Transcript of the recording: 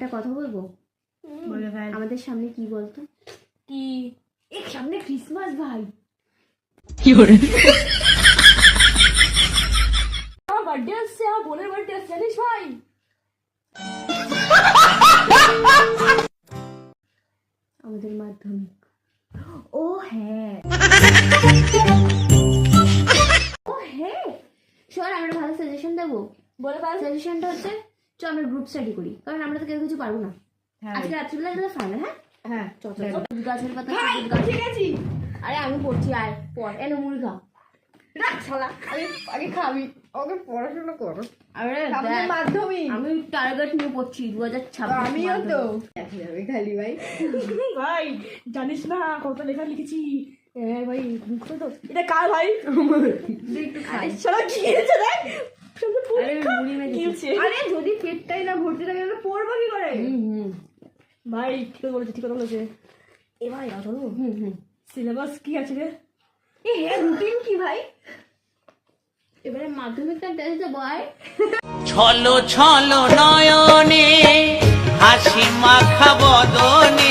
একটা কথা বলবো? আমাদের সামনে কি বলতো? কি? এই সামনে ক্রিসমাস ভাই। আমার বার্থডে আসছে, আমার বোনের বার্থডে আসছে, জানিস ভাই? আমাদের মাধ্যমিক। ও হ্যাঁ, ও হ্যাঁ, শোন আমরা ভালো সাজেশন দেবো। বলে পার। সাজেশনটা হচ্ছে চ আমরা গ্রুপ স্টাডি করি, কারণ আমরা তো কেউ কিছু পারবো না। আজকে রাত্রিবেলা এটা ফাইনাল। হ্যাঁ হ্যাঁ, চল চল গাছের পাতা ঠিক আছে। আরে আমি পড়ছি, আয় পড়, এনে মুরগা রাখ শালা, আগে খাবি, ওকে পড়াশোনা কর। আরে সামনে মাধ্যমিক, আমি টার্গেট নিয়ে পড়ছি 2026। আমিও তো দেখা যাবে খালি ভাই। ভাই জানিস না কত লেখা লিখেছি? হ্যাঁ ভাই, মুখ তো এটা কার ভাই? একটু খাই। শালা কি হয়েছে রে? আরে মুড়ি মেখেছি। আরে যদি পেটটাই না ভর্তি থাকে তাহলে পড়বো কি করে? ভাই ঠিক বলেছে, ঠিক কথা বলেছে। এ ভাই আসলো সিলেবাস কি আছে রে? এ হ্যাঁ, রুটিন কি ভাই? এবারে মাধ্যমিকটা টেস্ট বয়। ছলো ছলো নয়নে হাসি মাখা বদনে